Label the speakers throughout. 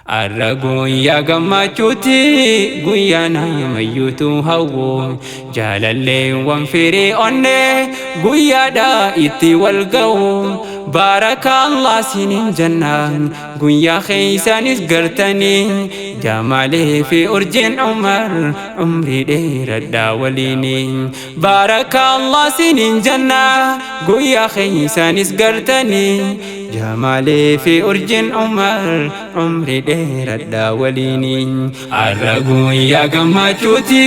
Speaker 1: Arragoon yaa gammachuuti guyyaa namayyuutu hawwu jaalalleewwan firii onnee guyyaadhaa itti wal ga'u baarakallah siniin jannaan guyyaa keessanis gartanii jamaalee fi urjiin umar umrii dheeradhaa waliini baarakallah siniin jannaa guyyaa keessanis gartanii jamaalee fi urjiin umar umrii dheeradhaa waliini arragoon yaa gammachuuti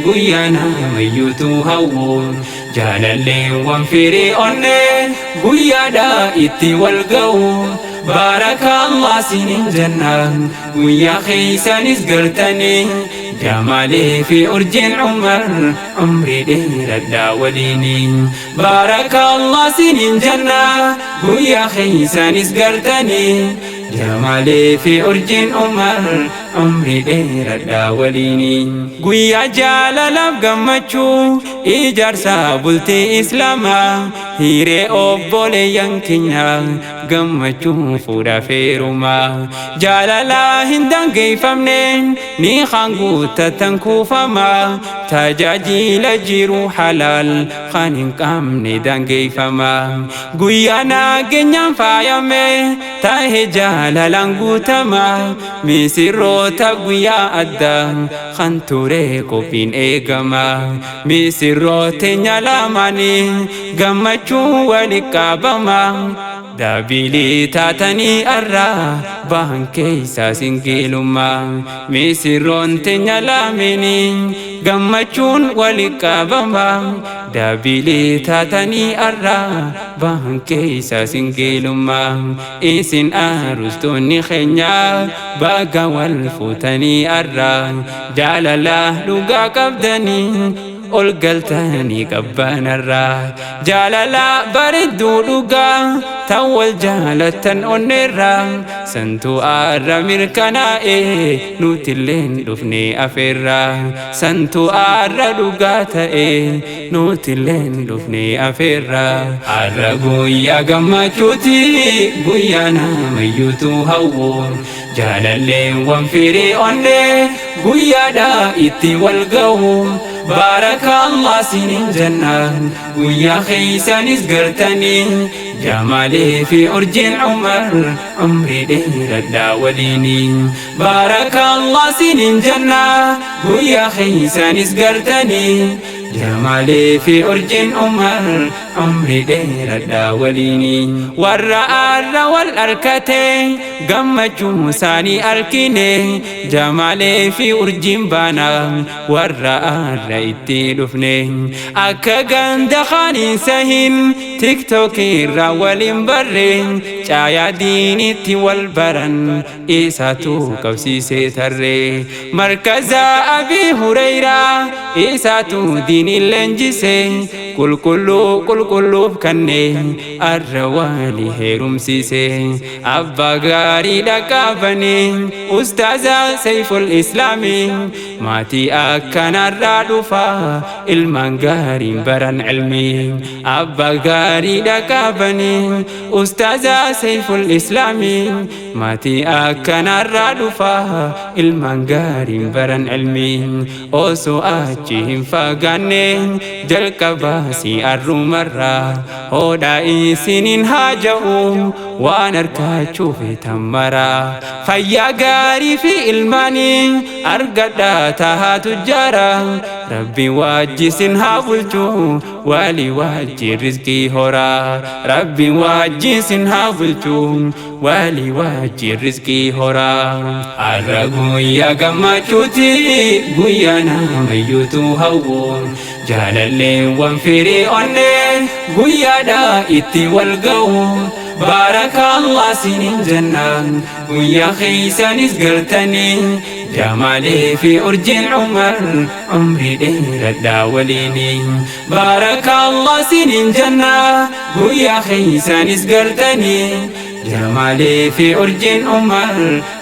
Speaker 1: guyyaa namayyuutu hawwu jaalalleewwan firii onnee guyyaadhaa itti wal ga'u baarakallah siniin jannaan guyyaa keessanis gartanii jamaalee fi urjiin umar umrii dheeradhaa waliini baarakallah siniin jannaa guyyaa keessanis gartanii jamaalee fi urjiin umar umrii dheeradhaa waliini guyyaa jaalalaaf gammachuu ijaarsa bultii islaamaa hiiree obboleeyyan keenya gammachuu fuudhaa feerumaa jaalalaa hin dangeeffamneen ni guuttatan kuufamaa tajaajila jiru halaal kan hin qabne dangeeffamaa guyyaa nageenyaan faayame taa'ee jaalalaan guutamaa misirroota guyyaa addaa kan ture qophiin eegamaa misirroota nyaalamanii gammachuu waliin qabamaa daabilii taatanii arraa bahan keessaa singiilummaa misirroon teenya laamini gammachuun waliin qabamaa daabilii taatanii arraa bahan keessaa singiilummaa isin arustoonni keenya baga wal fuutanii arraa jaalala dhugaa qabdanii ol galtanii qabbanarraa jaalala bareedduu dhugaa tan wal jaalatan onneerraa santuu arra mirkanaa'e nutilleen dhufne afeerraa santuu arra dhugaa ta'e nutilleen dhufne afeerraa arra guyyaa gammachuuti guyyaa namayyuutu hawwu jaalalleewwan firii onnee guyyaadhaa itti wal ga'u baarakallah siniin jannaan guyyaa keessanis gartanii jamaalee fi urjiin umar umrii dheeradhaa waliini baarakallah siniin jannaa guyyaa keessanis gartanii jamaalee fi urjiin umar umrii dheeradhaa waliini warra arra wal arkate gammachuu isaanii arkine jamaalee fi urjiin baana warra arra itti dhufne akka ganda kaaniin sahin tiktok irraa waliin barre caayaa diinitti wal baran isaatu qabsiisee tarree markaza abii hureyraa isaatu diiniin leenjisee qulqulluuf kanneen arra walii heerumsiisee abbaa gaarii dhaqabanii ustaaza sayful islaamii maatii akkanarraa dhufaa ilmaan gaariin baran ilmii abbaa gaarii dhaqabanii ustaaza sayful islaamii maatii akkanarraa dhufaa ilmaan gaariin baran ilmii osoo achi hin fagaanne jalqabaa si arrumarraa hodhaa isiniin haa ja'u waan argachuuf tammaraa fayyaa gaarii fi ilmaanii argadhaa tahaa tujjaaraa rabbi wajjisin haa bulchu walii wajji rizqii horaa rabbi wajjisin haa bulchu walii wajji rizqii horaa arra guyyaa gammachuuti guyyaa namayyuutu hawwu jaalalleewwan firii onnee guyyaadhaa itti wal ga'u baarakallah siniin jannaan guyyaa keessanis gartanii jamaalee fi urjiin umar umrii dheeradhaa waliini baarakallah siniin jannaa guyyaa keessanis gartanii jamaalee fi urjiin umar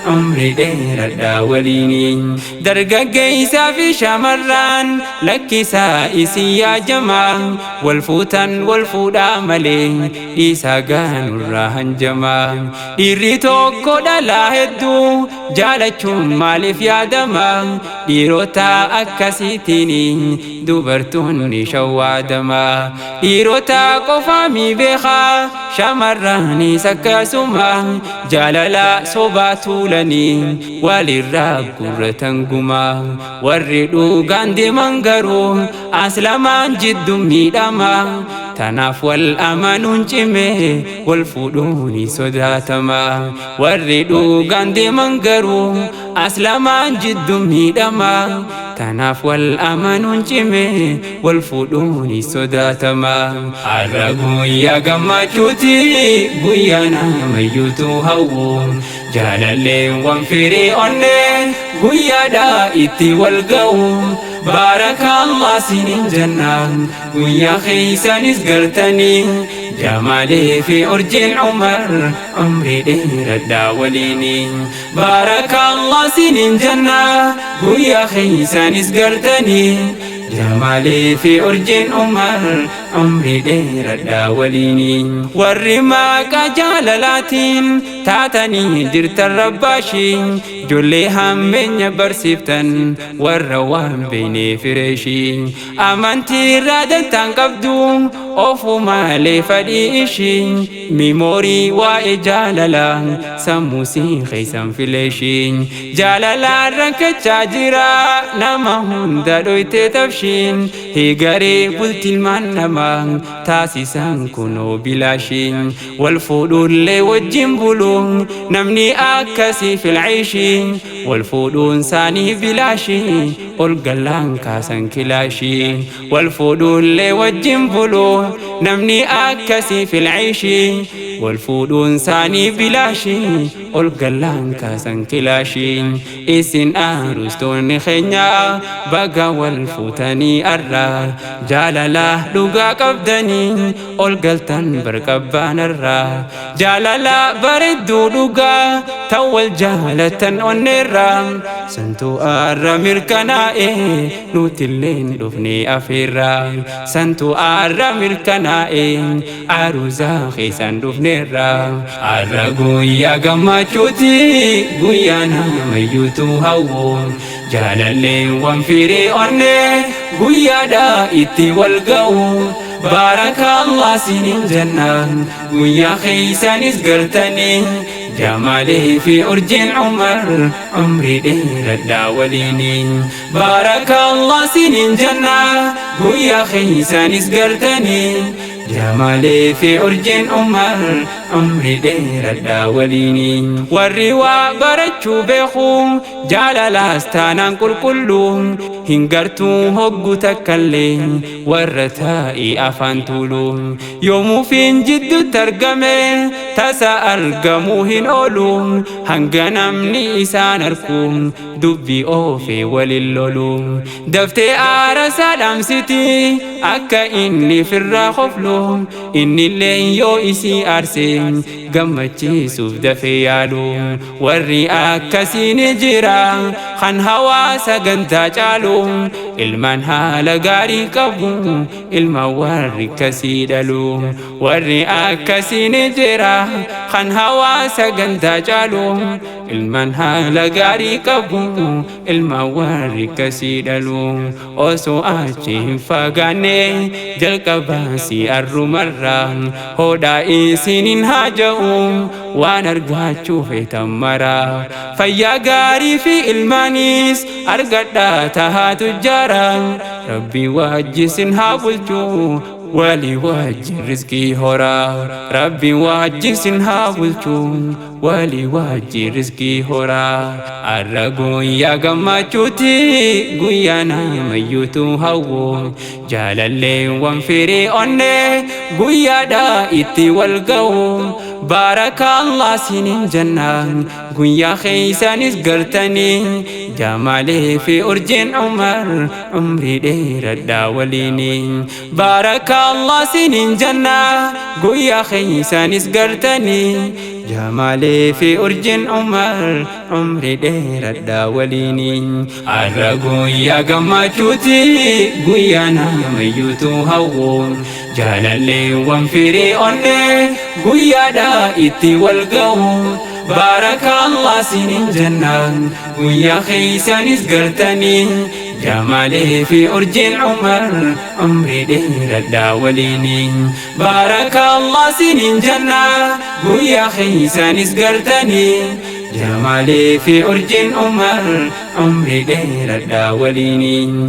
Speaker 1: عمري دير وليني درققيسا في شمران لك سائسي يا جماعة والفوتن والفودا ملي إيسا قانو الراهن جماعة إريتو كودا لا هدو جالتشم مالف يا دما إيروتا أكاسيتيني دوبرتوني شوا دما إيروتا قفامي بخا شمراني سكاسوما جاللا صوباتو لني والراب قرتنقما والردو غاندي منغرو أسلمان جد ميداما تناف والأمان جمي والفودوني صداتما والردو غاندي منغرو أسلمان جد ميداما تناف والأمان جمي والفودوني صداتما عرقو يا قماجوتي قيانا ميوتو هو جالالي وانفري أني قيادا إتي والقو بارك الله سنين جنة ويا خيسان اسقرتني جمالي في أرج عمر عمري دير الداوليني بارك الله سنين جنة ويا خيسان اسقرتني جمالي في أرج عمر عمري دير الداوليني والرماك جاللاتين تاتني درت الرباشي جولي هم من يبرسفتن والروان بيني فريشي أمانتي رادن تنقبدو أوفو مالي فديشي ميموري وإجاللا سموسي خيسان فليشي جاللا رنك تاجرا نمهن دادوي تتفشين هي غريب التلمان نما تاسسان كنو بلاشين والفضول لي والجنبلون نمني أكسي في العيش والفضول ساني بلاشي والقلان كاسن كلاشي والفضول لي والجنبلون نمني أكسي في العيش والفودون ساني بلاشي والقلان كاسن كلاشي إسن أرستون خنيا بقى والفوتاني أرى جاللا لغا قبدني والقلتن بركبان الرا جاللا بردو لغا تول جالة ونرام سنتو أرى مركنائي نوتلين دفني أفيرا سنتو أرى مركنائي عروزا خيسان دفني الرقو يا قماجوتي قيانا ميوتو هو جالالي وانفري أني قيادا إتي والقو بارك الله سنين جنة قيا خيسان اسقرتني جمالي في أرج عمر عمري دير الداوليني بارك الله سنين جنة قيا خيسان اسقرتني جمالي في أرج عمر عمري دير الداوليني والروا برجو بيخو جال لاستانا كل هنقرتو هقو تكالي والرتائي أفانتولو يومو فين جد ترقمي تسأل قموهن أولو هنقنمني إسان أركو دبي أوفي وللولو دفتي آرسا دمستي أكا إني في الرخفلو إني اللي يو إسي أرسي gammachiisuuf dafee yaadu warri akkasiin jira kan hawaasa gantaa caalu ilmaan haala gaarii qabu ilma warri kasii dhalu warri akkasiin jira kan hawaasa gantaa caalu ilmaan haala gaarii qabu ilma warri kasii dhalu osoo achi hin fagaanne jalqabaa si arrumarraa hodhaa isiniin haaja'u waan argachuu feetan mara fayyaa gaarii fi ilmaanis argadhaa tahaatu jara rabbi wajjisin haa bulchuu walii wajjin rizqii horaa rabbi wajjisin haa bulchuu walii wajjin rizqii horaa arra guyyaa gammachuuti guyyaa namayyuutu hawwu jaalalleewwan firii onnee guyyaadhaa itti wal ga'u بارك الله سنين جنة قويا خيسانيس قرتني جمالي في أرج عمر عمري دير الداوليني بارك الله سنين جنة قويا خيسانيس قرتني جمالي في أرج عمر عمري دير الداوليني الرقو يا قماتوتي قويانا ميوتو هون جالالي وانفري أني قويا دا إتي والقوم بارك الله سنين جنة ويا خيسان اسقرتني جمالي في أرج عمر عمري دير الداوليني بارك الله سنين جنة ويا خيسان اسقرتني جمالي في أرج عمر عمري دير الداوليني